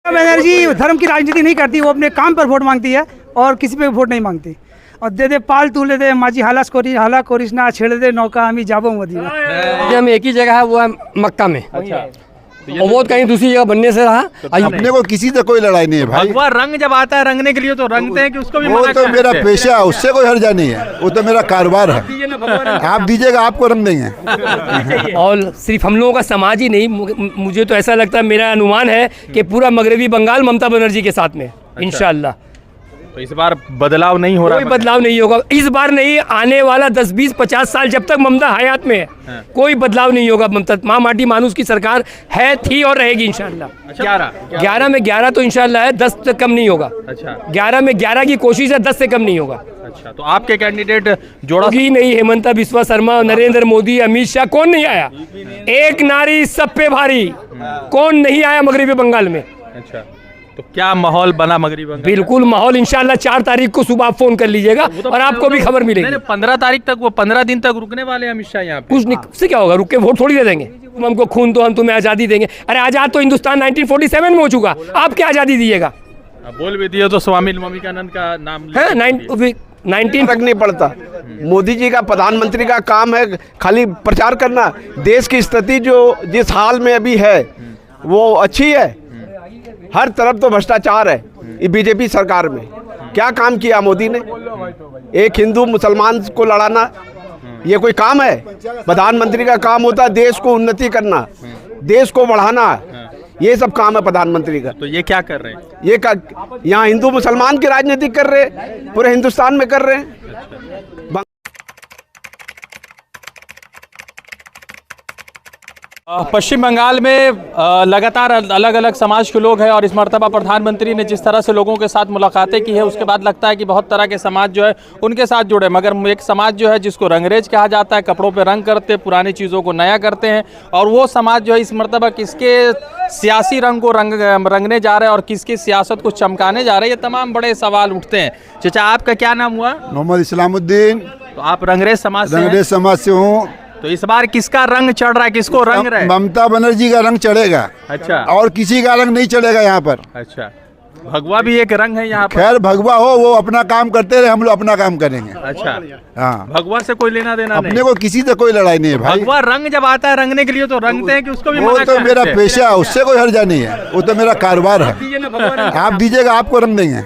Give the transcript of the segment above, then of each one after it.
बनर्जी धर्म की राजनीति नहीं करती, वो अपने काम पर वोट मांगती है और किसी पे वोट नहीं मांगती। और दे दे पाल तू ले दे माजी हाला कोरिशना छेड़ दे नौका हमी जाबो मदीना। हम एक ही जगह है, वो है मक्का में। अच्छा, और वो कहीं दूसरी जगह बनने से रहा। अपने को किसी से कोई लड़ाई नहीं है भाई। भगवा रंग जब आता है रंगने के लिए तो रंगते हैं कि उसको भी वो मना तो करते मेरा हैं। पेशा है, उससे कोई हर्जा नहीं है, वो तो मेरा कारोबार है। आप दीजिएगा, आपको रंग देंगे। और सिर्फ हम लोगों का समाज ही नहीं, मुझे तो ऐसा लगता है, मेरा अनुमान है कि पूरा मगरबी बंगाल ममता बनर्जी के साथ में इंशाल्लाह। तो इस बार बदलाव नहीं हो रहा, कोई बदलाव नहीं होगा इस बार, नहीं आने वाला 10, 20, 50 साल जब तक ममता हयात में है, कोई बदलाव नहीं होगा। ममता माँ माटी मानुस की सरकार है, थी और रहेगी इंशाल्लाह। 11 में 11 तो इंशाल्लाह है, 10 से कम नहीं होगा। अच्छा, 11 में 11 की कोशिश है, 10 से कम नहीं होगा। अच्छा, तो आपके कैंडिडेट जोड़ा ही नहीं, हेमंता बिस्वा शर्मा, नरेंद्र मोदी, अमित शाह, कौन नहीं आया? एक नारी सब पे भारी, कौन नहीं आया मगरबी बंगाल में? अच्छा, तो क्या माहौल बना मगरबी बंगाल? बिल्कुल माहौल इंशाल्लाह 4 तारीख को सुबह आप फोन कर लीजिएगा और आपको भी खबर मिलेगी। 15 तारीख तक, वो 15 दिन तक रुकने वाले हैं अमित शाह यहाँ पे। कुछ नहीं, उससे क्या होगा? रुक के वोट थोड़ी दे देंगे। तुम हमको खून दो, हम तुम्हें आज़ादी देंगे। अरे आज़ाद तो हिंदुस्तान 1947 में हो चुका, आप क्या आज़ादी दीजिएगा? बोल भी दिए तो स्वामी विवेकानंद का नाम है 19 फर्क नहीं पड़ता। मोदी जी का, प्रधानमंत्री का काम है खाली प्रचार करना। देश की स्थिति जो जिस हाल में अभी है वो अच्छी है, हर तरफ तो भ्रष्टाचार है बीजेपी सरकार में। क्या काम किया मोदी ने? एक हिंदू मुसलमान को लड़ाना, ये कोई काम है? प्रधानमंत्री का काम होता है देश को उन्नति करना, देश को बढ़ाना, ये सब काम है प्रधानमंत्री का। तो ये क्या कर रहे हैं? ये यहाँ हिंदू मुसलमान की राजनीति कर रहे, पूरे हिंदुस्तान में कर रहे हैं। पश्चिम बंगाल में लगातार अलग अलग समाज के लोग हैं और इस मर्तबा प्रधानमंत्री ने जिस तरह से लोगों के साथ मुलाकातें की है उसके बाद लगता है कि बहुत तरह के समाज जो है उनके साथ जुड़े, मगर एक समाज जो है जिसको रंगरेज कहा जाता है, कपड़ों पे रंग करते, पुरानी चीज़ों को नया करते हैं, और वो समाज जो है इस मर्तबा किसके सियासी रंग को रंगने जा रहे हैं और किसकी सियासत को चमकाने जा रहे हैं, ये तमाम बड़े सवाल उठते हैं। चाचा, आपका क्या नाम हुआ? मोहम्मद इस्लामुद्दीन। तो आप रंगरेज समाज से हैं? रंगरेज समाज से हूँ। तो इस बार किसका रंग चढ़ रहा है, किसको रंग रहे? ममता बनर्जी का रंग चढ़ेगा। अच्छा, और किसी का रंग नहीं चढ़ेगा यहाँ पर। अच्छा, भगवा भी एक रंग है यहाँ पर। खैर भगवा हो, वो अपना काम करते रहे, हम लोग अपना काम करेंगे। अच्छा, हाँ, भगवा से कोई लेना देना नहीं। अपने को किसी से कोई लड़ाई नहीं है भाई। भगवा रंग जब आता है रंगने के लिए तो रंगते हैं कि उसको भी वो मना तो करते मेरा हैं। पेशा है, उससे कोई हर्जा नहीं है, वो तो मेरा कारोबार है। आप दीजिएगा, आपको रंग देंगे।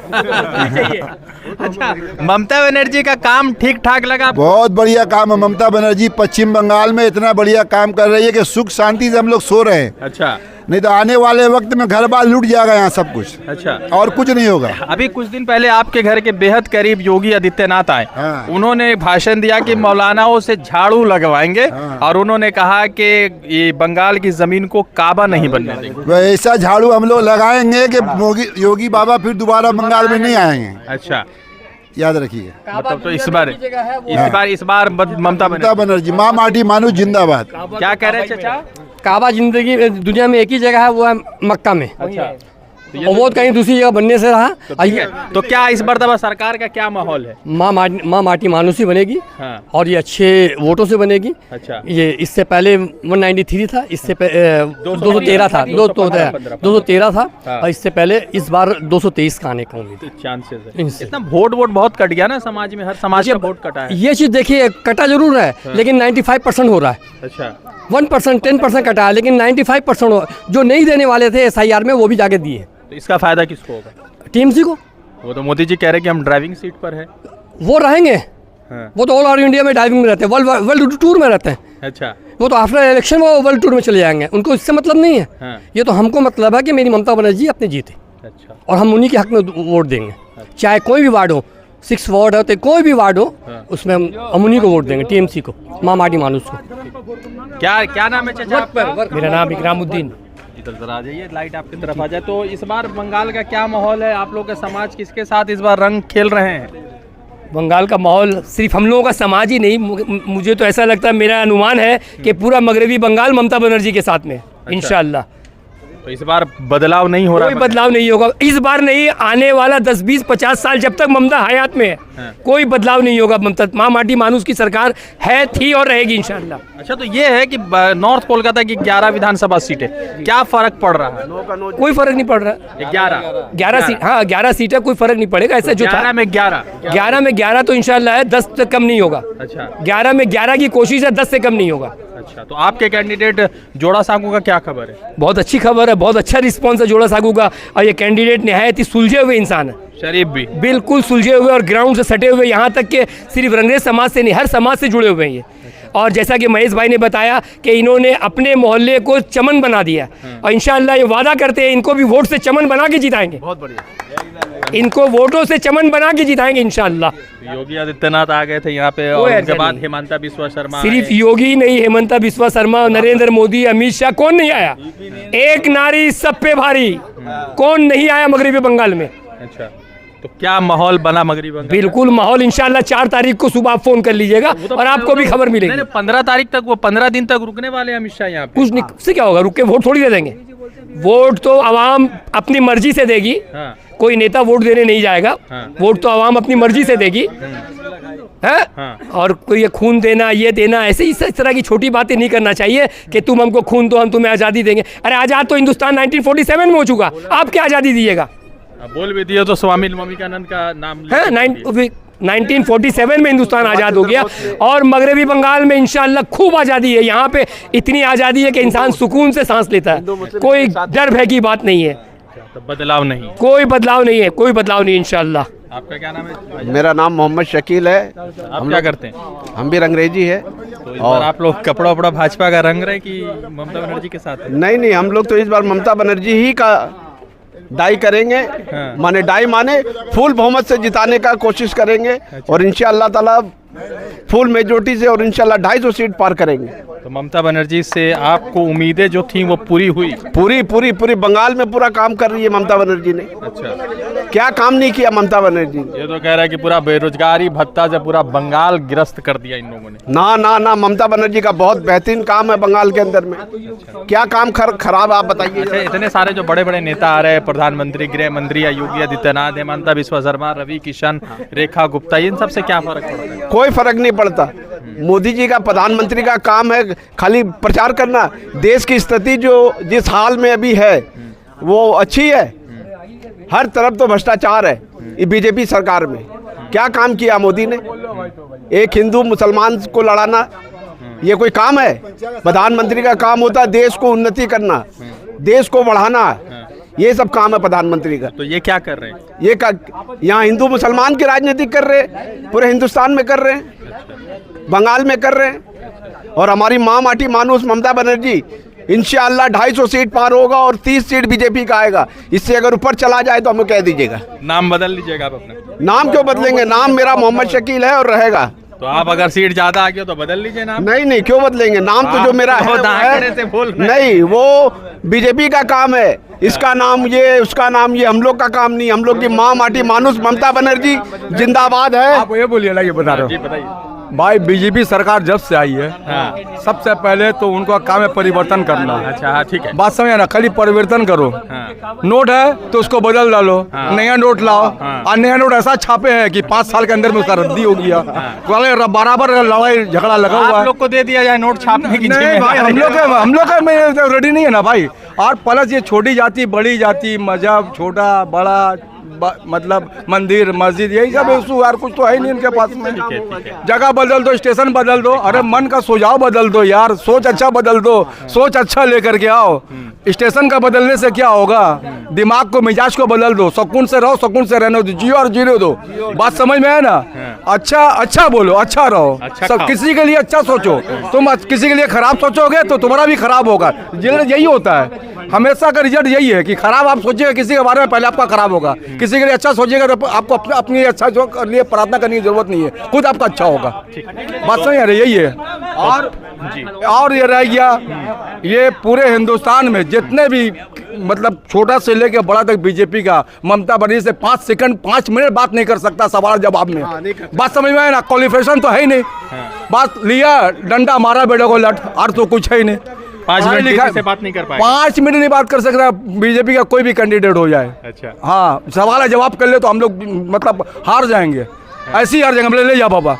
अच्छा, ममता बनर्जी का काम ठीक ठाक लगा? बहुत बढ़िया काम है। ममता बनर्जी पश्चिम बंगाल में इतना बढ़िया काम कर रही है कि सुख शांति से हम लोग सो रहे हैं। अच्छा, नहीं तो आने वाले वक्त में घर बार लूट जाएगा यहाँ सब कुछ। अच्छा, और कुछ नहीं होगा। अभी कुछ दिन पहले आपके घर के बेहद करीब योगी आदित्यनाथ आए। हाँ। उन्होंने भाषण दिया कि मौलानाओं से झाड़ू लगवाएंगे। हाँ। और उन्होंने कहा कि ये बंगाल की जमीन को काबा नहीं बनने देंगे। वैसा झाड़ू हम लोग लगाएंगे कि योगी बाबा फिर दोबारा बंगाल में नहीं आएंगे। अच्छा, याद रखिए। मतलब तो इस बार ममता बनर्जी माँ माटी मानुस जिंदाबाद। क्या कह रहे हैं चाचा? काबा जिंदगी दुनिया में एक ही जगह है, वो है मक्का में। अच्छा, और वो कहीं दूसरी जगह बनने से रहा। तो क्या इस मर्तबा सरकार का क्या माहौल है? माँ माटी मानुसी बनेगी। हाँ। और ये अच्छे वोटों से बनेगी। अच्छा, ये इससे पहले 193 था, इससे 213 था, 213 था। हाँ। और इससे पहले इस बार 223 का आने का उम्मीद है। चांसेस इतना वोट बहुत कट गया ना समाज में, हर समाज का वोट कटा है। ये चीज़ देखिए, कटा जरूर है। हाँ। लेकिन 95% हो रहा है। अच्छा, 1%, 10% कटा है, लेकिन 95% हो। जो नहीं देने वाले थे SIR में, वो भी जाके दिए। तो इसका फायदा किसको होगा? TMC को। वो तो मोदी जी कह रहे हैं कि हम ड्राइविंग सीट पर है। वो रहेंगे। हाँ। वो तो ऑल ओवर इंडिया में ड्राइविंग में रहते हैं, वर्ल्ड टूर में रहते हैं। अच्छा, वो तो आफ्टर इलेक्शन वो वर्ल्ड टूर में चले जाएंगे, उनको इससे मतलब नहीं है। हाँ। ये तो हमको मतलब है कि मेरी ममता बनर्जी अपने जीते। अच्छा, और हम उन्हीं के हक में वोट देंगे। चाहे कोई भी वार्ड हो, 6 वार्ड होते, कोई भी वार्ड हो, हाँ। उसमें हम उन्हीं को वोट देंगे, TMC को, माँ माटी मानुस को। क्या नाम है चाचा आपका? मेरा नाम इकरामुद्दीन। इधर जरा आ जाइए, लाइट आपकी तरफ आ जाए। तो इस बार बंगाल का क्या माहौल है? आप लोग का समाज किसके साथ इस बार रंग खेल रहे हैं? बंगाल का माहौल सिर्फ हम लोगों का समाज ही नहीं, मुझे तो ऐसा लगता है, मेरा अनुमान है कि पूरा मगरबी बंगाल ममता बनर्जी के साथ में इंशाल्लाह। तो इस बार बदलाव नहीं हो रहा कोई बदलाव नहीं होगा इस बार नहीं, आने वाला 10 20 50 साल जब तक ममता हयात में है कोई बदलाव नहीं होगा। ममता माँ माटी मानुस की सरकार है, थी और रहेगी इंशाल्लाह। अच्छा, तो ये है कि नॉर्थ कोलकाता की 11 विधानसभा सीटें, क्या फर्क पड़ रहा है? कोई फर्क नहीं पड़ रहा। 11 सीट, हाँ 11 सीटें, कोई फर्क नहीं पड़ेगा। ऐसा जो था 11 में 11 तो इंशाल्लाह है, 10 से कम नहीं होगा। अच्छा, 11 में 11 की कोशिश है, 10 से कम नहीं होगा। अच्छा, तो आपके कैंडिडेट जोड़ा साकू का क्या खबर है? बहुत अच्छी खबर है, बहुत अच्छा रिस्पॉन्स है जोड़ा साकू का। और ये कैंडिडेट निहायत ही सुलझे हुए इंसान है, शरीफ भी बिल्कुल सुलझे हुए और ग्राउंड से सटे हुए, यहाँ तक कि सिर्फ रंगरेज समाज से नहीं, हर समाज से जुड़े हुए हैं ये। और जैसा कि महेश भाई ने बताया कि इन्होंने अपने मोहल्ले को चमन बना दिया और इंशाअल्लाह ये वादा करते हैं इनको भी वोट से चमन बना के जिताएंगे। बहुत बढ़िया, इनको वोटों से चमन बना के जिताएंगे इंशाअल्लाह। योगी आदित्यनाथ आ गए थे यहाँ पे और उसके बाद हेमंता बिस्वा शर्मा। सिर्फ योगी ही नहीं, हेमंता बिस्वा शर्मा, नरेंद्र मोदी, अमित शाह, कौन नहीं आया? एक नारी सब पे भारी, कौन नहीं आया मगरबी बंगाल में? अच्छा, तो क्या माहौल बना मगरबी बंगाल? बिल्कुल माहौल इंशाल्लाह 4 तारीख को सुबह आप फोन कर लीजिएगा और आपको भी खबर मिलेगी। 15 तारीख तक, वो 15 दिन तक रुकने वाले हैं अमित शाह यहाँ पे। कुछ नहीं, उससे क्या होगा, रुक के वोट थोड़ी दे देंगे। वोट तो आवाम अपनी मर्जी से देगी, हाँ। कोई नेता वोट देने नहीं जाएगा। हाँ। वोट तो आवाम अपनी मर्जी से देगी है। हाँ। और कोई ये खून देना, ये देना, ऐसे इस तरह की छोटी बातें नहीं करना चाहिए कि तुम हमको खून दो, हम तुम्हें आज़ादी देंगे। अरे आज़ाद तो हिंदुस्तान 1947 में हो चुका, आप क्या आज़ादी दीजिएगा? बोल भी दिए तो स्वामी विवेकानंद का नाम है। 1947 में हिंदुस्तान आज़ाद हो गया और मगरबी बंगाल में इंशाअल्लाह खूब आज़ादी है। यहाँ पे इतनी आज़ादी है कि इंसान सुकून से सांस लेता है, कोई डर भय की बात नहीं है। तो बदलाव नहीं, कोई बदलाव नहीं है, कोई बदलाव नहीं इंशाअल्लाह। आपका क्या नाम है? मेरा नाम मोहम्मद शकील है। आप क्या करते हैं? हम भी रंगरेजी है। तो इस बार आप लोग कपड़ा वपड़ा भाजपा का रंग रहे कि ममता बनर्जी के साथ है? नहीं, हम लोग तो इस बार ममता बनर्जी ही का डाई करेंगे। हाँ। माने डाई माने फुल बहुमत से जिताने का कोशिश करेंगे। अच्छा। और इंशाअल्लाह ताला फुल मेजोरिटी से और इंशाअल्लाह 250 सीट पार करेंगे। तो ममता बनर्जी से आपको उम्मीदें जो थी वो पूरी हुई? पूरी बंगाल में पूरा काम कर रही है ममता बनर्जी ने। अच्छा, क्या काम नहीं किया ममता बनर्जी ने? ये तो कह रहा है कि पूरा बेरोजगारी भत्ता से पूरा बंगाल गिरफ्त कर दिया इन लोगों ने। ना, ममता बनर्जी का बहुत बेहतरीन काम है बंगाल के अंदर में। क्या काम खराब आप बताइए। अच्छा, इतने सारे जो बड़े बड़े नेता आ रहे हैं, प्रधानमंत्री, गृह मंत्री, योगी आदित्यनाथ, हेमंता बिस्वा शर्मा, रवि किशन, रेखा गुप्ता, इन सब से क्या फर्क पड़ता है? कोई फर्क नहीं पड़ता। मोदी जी का, प्रधानमंत्री का काम है खाली प्रचार करना। देश की स्थिति जो जिस हाल में अभी है वो अच्छी है। हर तरफ तो भ्रष्टाचार है ये बीजेपी सरकार में। क्या काम किया मोदी ने? एक हिंदू मुसलमान को लड़ाना ये कोई काम है? प्रधानमंत्री का काम होता है देश को उन्नति करना, देश को बढ़ाना। ये सब काम है प्रधानमंत्री का। तो ये क्या कर रहे हैं? ये यहाँ हिंदू मुसलमान की राजनीति कर रहे हैं, पूरे हिंदुस्तान में कर रहे हैं, बंगाल में कर रहे हैं। और हमारी माँ माटी मानुस ममता बनर्जी इंशाअल्लाह 250 सीट पार होगा और 30 सीट बीजेपी का आएगा। इससे अगर ऊपर चला जाए तो हमें कह दीजिएगा। नाम बदल लीजिएगा आप अपना? नाम क्यों बदलेंगे? नाम मेरा मोहम्मद शकील है और रहेगा। तो आप अगर सीट ज्यादा आ गया तो बदल लीजिए नाम। नहीं, क्यों बदलेंगे? नाम तो जो मेरा है, नहीं, वो बीजेपी का काम है। इसका नाम ये, उसका नाम ये, हम लोग का काम नहीं। हम लोग की माँ माटी मानुस ममता बनर्जी जिंदाबाद है। आप ये बोलिए ना, ये बता रहे हो बताइए। भाई, बीजेपी सरकार जब से आई है, हाँ। सबसे पहले तो उनका काम है परिवर्तन करना। अच्छा, हाँ, ठीक है। बात समझ ना, खाली परिवर्तन करो। हाँ। नोट है तो उसको बदल डालो, हाँ। नया नोट लाओ। हाँ। और नया नोट ऐसा छापे हैं कि 5 साल के अंदर में उसका रद्दी हो गया। बराबर लड़ाई झगड़ा लगा हुआ आप है। लोग को दे दिया जाए नोट छापने की नहीं भाई, हम लोग का में रेडी नहीं है ना भाई। और प्लस ये छोटी जाति, बड़ी जाति, मजहब, छोटा बड़ा, मतलब मंदिर मस्जिद, यही सब इशू। यार कुछ तो है नहीं इनके पास में। जगह बदल दो, स्टेशन बदल दो। अरे मन का सुझाव बदल दो यार, सोच अच्छा बदल दो, सोच अच्छा लेकर के आओ। स्टेशन का बदलने से क्या होगा? दिमाग को, मिजाज को बदल दो। सुकून से रहो, सुकून से रहने दो, जियो और जीने दो। बात समझ में है ना? अच्छा बोलो, अच्छा रहो, सब किसी के लिए अच्छा सोचो। तुम किसी के लिए खराब सोचोगे तो तुम्हारा भी खराब होगा। यही होता है, हमेशा का रिजल्ट यही है कि खराब आप सोचिएगा किसी के बारे में, पहले आपका खराब होगा। किसी के लिए अच्छा सोचिएगा तो आपको अपनी अच्छा जो कर लिए प्रार्थना करने की जरूरत नहीं है, खुद आपका अच्छा होगा। बात समझ आ रही है? यही है। और ये रह गया, ये पूरे हिंदुस्तान में जितने भी मतलब छोटा से लेके बड़ा तक बीजेपी का, ममता बनर्जी से 5 सेकंड 5 मिनट बात नहीं कर सकता सवाल जवाब में। बात समझ में आए ना? क्वालिफिकेशन तो है ही नहीं। बात लिया, डंडा मारा बेटे को लट, और तो कुछ है ही नहीं। 5 पढ़ा मिनट लिखा किसी से बात नहीं कर पाए। 5 मिनट नहीं बात कर सकता बीजेपी का कोई भी कैंडिडेट हो जाए। अच्छा। हाँ, सवाल जवाब कर ले तो हम लोग मतलब हार जाएंगे, ऐसे ही हार जाएंगे। बोले ले जाओ बाबा,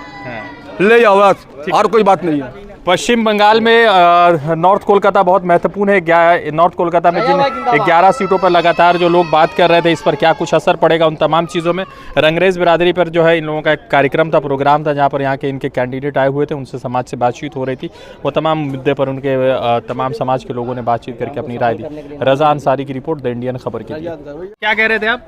ले जाओ बस, और कोई बात नहीं है। पश्चिम बंगाल में नॉर्थ कोलकाता बहुत महत्वपूर्ण है। नॉर्थ कोलकाता में जिन 11 सीटों पर लगातार जो लोग बात कर रहे थे, इस पर क्या कुछ असर पड़ेगा, उन तमाम चीज़ों में रंगरेज बिरादरी पर जो है इन लोगों का एक कार्यक्रम था, प्रोग्राम था, जहाँ पर यहाँ के इनके कैंडिडेट आए हुए थे, उनसे समाज से बातचीत हो रही थी। वो तमाम मुद्दे पर उनके तमाम समाज के लोगों ने बातचीत करके अपनी राय दी। रजा अंसारी की रिपोर्ट, द इंडियन खबर के लिए। क्या कह रहे थे आप?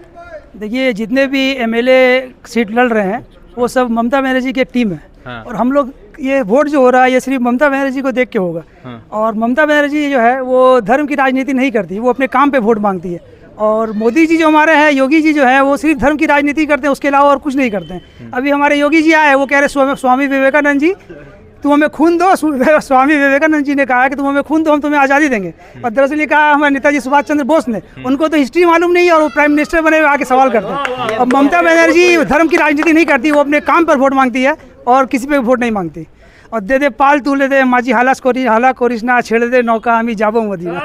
देखिए, जितने भी एमएलए सीट लड़ रहे हैं वो सब ममता बनर्जी की टीम है। हाँ। और हम लोग ये वोट जो हो रहा है ये सिर्फ ममता बनर्जी को देख के होगा। हाँ। और ममता बनर्जी जो है वो धर्म की राजनीति नहीं करती, वो अपने काम पे वोट मांगती है। और मोदी जी जो हमारे हैं, योगी जी जो है वो सिर्फ धर्म की राजनीति करते हैं, उसके अलावा और कुछ नहीं करते हैं। अभी हमारे योगी जी आए, वो कह रहे स्वामी विवेकानंद जी तुम हमें खून दो। स्वामी विवेकानंद जी ने कहा कि तुम हमें खून दो, हम तुम्हें आज़ादी देंगे। और दरअसल ये कहा हमारे नेताजी सुभाष चंद्र बोस ने। उनको तो हिस्ट्री मालूम नहीं है और वो प्राइम मिनिस्टर बने हुए आके सवाल करते हैं। और ममता बनर्जी धर्म की राजनीति नहीं करती, वो अपने काम पर वोट मांगती है और किसी पे वोट नहीं मांगती। और दे दे पाल तुले दे माझी हाला करिस ना छेड़े दे नौका आमी जाबो मदीना।